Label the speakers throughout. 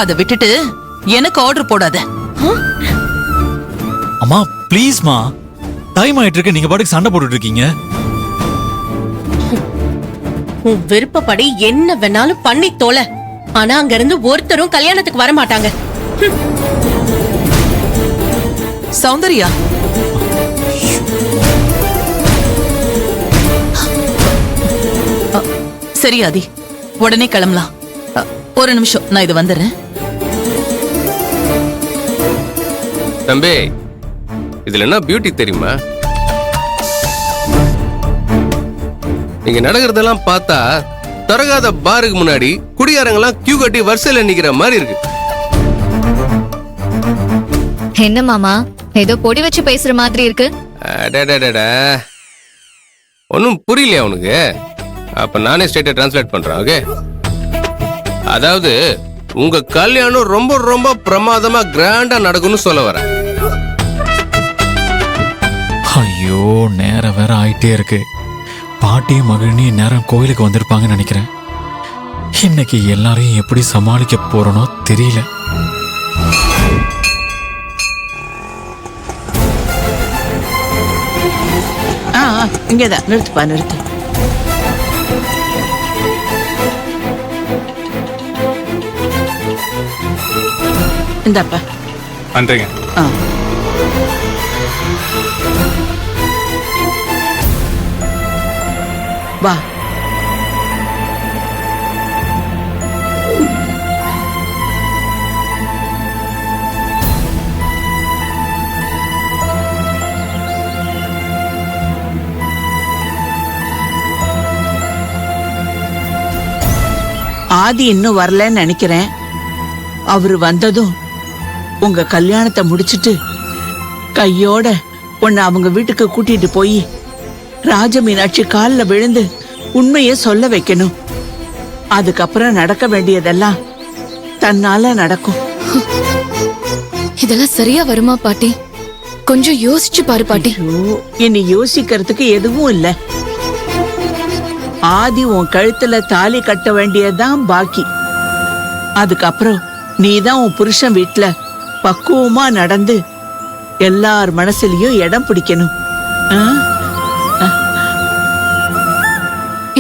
Speaker 1: அதை விட்டுட்டு எனக்கு ஆர்டர் போடாத.
Speaker 2: அம்மா ப்ளீஸ்மா, டைம் ஆயிட்டு இருக்கு, நீங்க பாட்டுக்கு சண்டை போட்டுட்டு இருக்கீங்க.
Speaker 3: உன் விருப்பப்படி என்ன வேணாலும் பண்ணி தோல. ஆனா அங்க இருந்து ஒருத்தரும் கல்யாணத்துக்கு வர மாட்டாங்க.
Speaker 1: சௌந்தர்யா, சரி ஆதி, உடனே கிளம்பலாம். ஒரு நிமிஷம், நான் இது வந்துடுறேன்.
Speaker 4: தம்பி, இதுல என்ன பியூட்டி தெரியுமா? நீங்க நடக்கிறதெல்லாம் பார்த்தா திறகாத பாருக்கு முன்னாடி குடியாரங்கெல்லாம் கியூ கட்டி வரிசையில நிக்கிற மாதிரி இருக்கு.
Speaker 5: என்ன மாமா, ஏதோ பொடி வச்சு பேசுற மாதிரி இருக்கு.
Speaker 4: ஒன்னும் புரியலையா உனக்கு? அப்ப நானே ஸ்ட்ரைட்டா டிரான்ஸ்லேட் பண்றேன். ஓகே, அதாவது உங்க கல்யாணம் ரொம்ப ரொம்ப பிரமாதமா கிராண்டா நடக்கும்னு சொல்ல வரேன்.
Speaker 2: ஐயோ, நேரம் வேற ஆயிட்டே இருக்கு. பாட்டியும் மகிழினியும் நேரம் கோயிலுக்கு வந்திருப்பாங்கன்னு நினைக்கிறேன். இன்னைக்கு எல்லாரையும் எப்படி சமாளிக்க போறனோ தெரியல.
Speaker 1: இங்கேதான் நிறுத்துப்பா, நிறுத்து. இந்தாப்பா.
Speaker 6: நன்றிங்க.
Speaker 1: வா. ஆதி இன்னும் வரலன்னு நினைக்கிறேன். அவரு வந்ததும் உங்க கல்யாணத்தை முடிச்சிட்டு கையோட உன்னை அவங்க வீட்டுக்கு கூட்டிட்டு போய் ராஜமீனாட்சி காலில் விழுந்து உண்மையை சொல்ல வைக்கணும். அதுக்கப்புறம் நடக்க வேண்டியதெல்லாம் தன்னால நடக்கும்.
Speaker 7: இதெல்லாம் சரியா வருமா பாட்டி? கொஞ்சம் யோசிச்சு பாரு பாட்டி.
Speaker 1: இனி யோசிக்கிறதுக்கு எதுவும் இல்ல. ஆதி உன் கழுத்துல தாலி கட்ட வேண்டியதுதான் பாக்கி. அதுக்கப்புறம் நீதான் உன் புருஷன் வீட்டுல பக்குவமா நடந்து எல்லார் மனசுலயும் இடம் பிடிக்கணும்.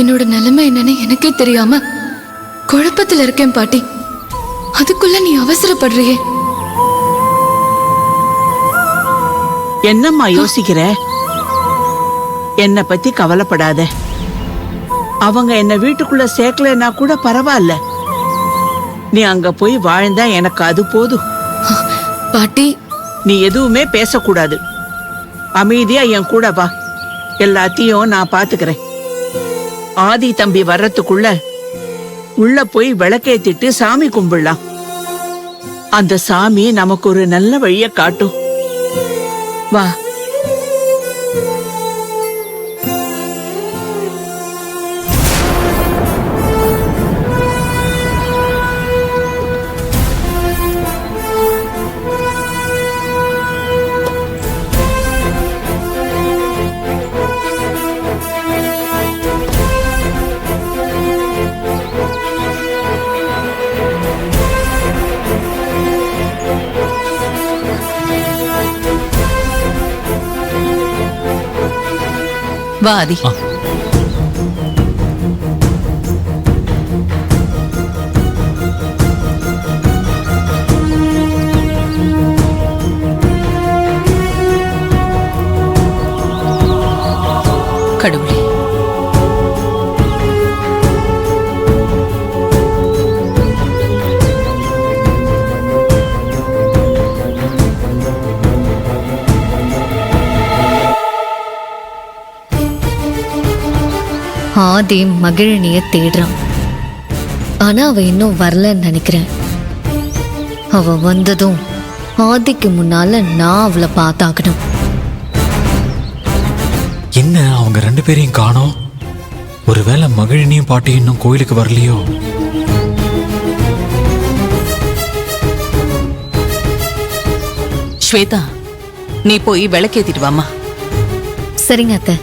Speaker 7: என்னோட நிலைமை என்னன்னு எனக்கே தெரியாம குழப்பத்துல இருக்கேன் பாட்டி. அதுக்குள்ள நீ அவசரப்படுறியே.
Speaker 1: என்னம்மா யோசிக்கிற? என்னை பத்தி கவலைப்படாத. அவங்க என்ன வீட்டுக்குள்ள சேர்க்கலன்னா கூட பரவாயில்ல. நீ அங்க போய் வாழ்ந்தா எனக்கு அது போதும்.
Speaker 7: பாட்டி,
Speaker 1: நீ எதுவுமே பேசக்கூடாது. அமைதியா என் கூட வா. எல்லாத்தையும் நான் பாத்துக்கிறேன். ஆதி தம்பி வர்றதுக்குள்ள உள்ள போய் விளக்கேத்திட்டு சாமி கும்பிடலாம். அந்த சாமி நமக்கு ஒரு நல்ல வழிய காட்டும். வா. வா ஆதி. கடவுளே,
Speaker 5: ஆதி மகிழினிய தேடுறான். ஆனா அவ இன்னும் வரலன்னு நினைக்கிறேன். அவ வந்ததும் ஆதிக்கு முன்னால நான் அவளை பார்த்தாகணும்.
Speaker 2: என்ன அவங்க ரெண்டு பேரையும் காணோம்? ஒருவேளை மகிழினியும் பாட்டியும் இன்னும் கோயிலுக்கு வரலையோ?
Speaker 1: ஸ்வேதா, நீ போய் விளக்கேத்திட்டு வாமா.
Speaker 5: சரிங்க அத்தை.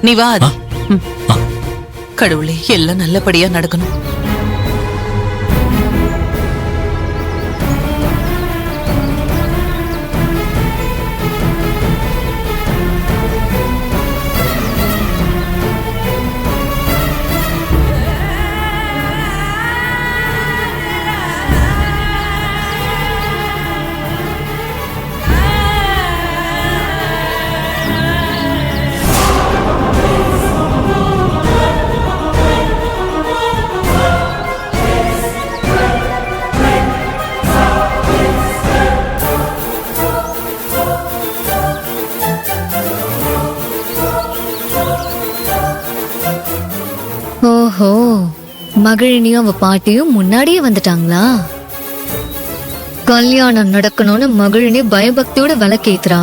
Speaker 1: நீ வா ஆதி.
Speaker 6: கடவுளே, எல்லாம் நல்லபடியா நடக்கணும்.
Speaker 5: ஓஹோ, மகிழினியும் அவ பாட்டியும் முன்னாடியே வந்துட்டாங்களா? கல்யாணம் நடக்கணும்னு மகிழினி பயபக்தியோட விளக்கேத்துறா.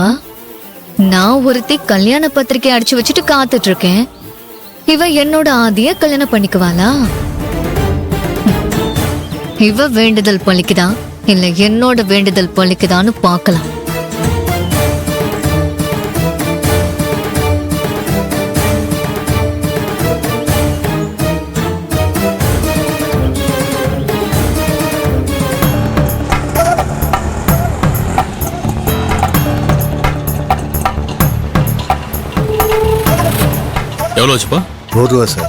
Speaker 5: நான் ஒருத்தி கல்யாண பத்திரிக்கை அடிச்சு வச்சுட்டு காத்துட்டு இருக்கேன். இவ என்னோட ஆதிய கல்யாணம் பண்ணிக்குவாளா? இவ வேண்டுதல் பழிக்குதா இல்ல என்னோட வேண்டுதல் பழிக்குதான்னு பார்க்கலாம்.
Speaker 2: எவ்வளோ வச்சுப்பா?
Speaker 8: 100 ரூபா சார்.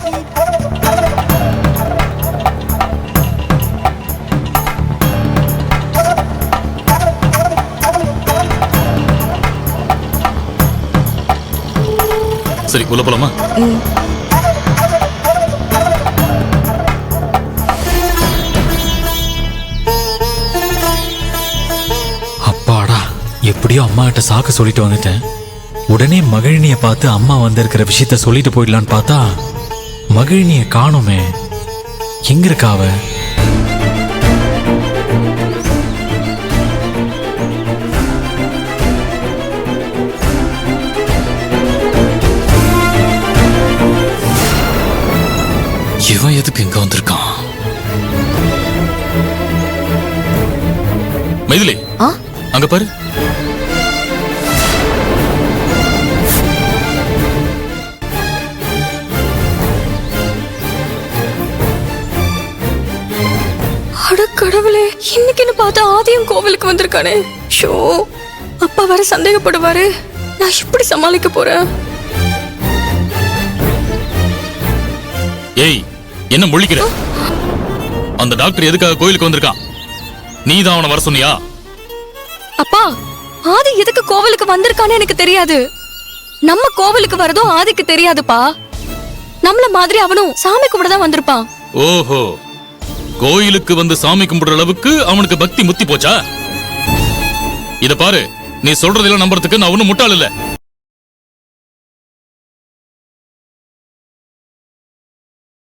Speaker 2: சரி, உள்ள போலாமா? அப்பாடா, எப்படியோ அம்மா கிட்ட சாக்கு சொல்லிட்டு வந்துட்டேன். உடனே மகிழினிய பார்த்து அம்மா வந்திருக்கிற விஷயத்த சொல்லிட்டு போயிடலான்னு பார்த்தா மகிழினிய காணோமே. எங்க இருக்கா அவ? இவன் எதுக்கு இங்க வந்திருக்கான்? மைதிலி, அங்க பாரு.
Speaker 7: கடவுளே, இன்னைக்குன்னு பார்த்து ஆதியும் கோவிலுக்கு வந்திருக்கானே. ஷோ, அப்பா வர சந்தேகப்படுவாரு. நான் எப்படி சமாளிக்க போறேன்?
Speaker 2: ஏய், என்ன முழிக்கிற? அந்த டாக்டர் எதுக்காக கோயிலுக்கு வந்திருக்கான்? நீ தான் அவனை வர சொன்னியா?
Speaker 7: அப்பா, ஆதி எதுக்கு கோவிலுக்கு வந்திருக்கான்னு எனக்கு தெரியாது. நம்ம கோவிலுக்கு வரதும் ஆதிக்கு தெரியாதுப்பா. நம்மள மாதிரி அவனும் சாமி கும்பிட தான் வந்திருப்பான்.
Speaker 2: ஓஹோ, கோயிலுக்கு வந்து சாமி கும்பிடுற அளவுக்கு அவனுக்கு பக்தி முத்தி போச்சா? இத பாரு, நீ சொல்றதெல்லாம் நம்புறதுக்கு நான் ஒண்ணும் முட்டாள் இல்ல.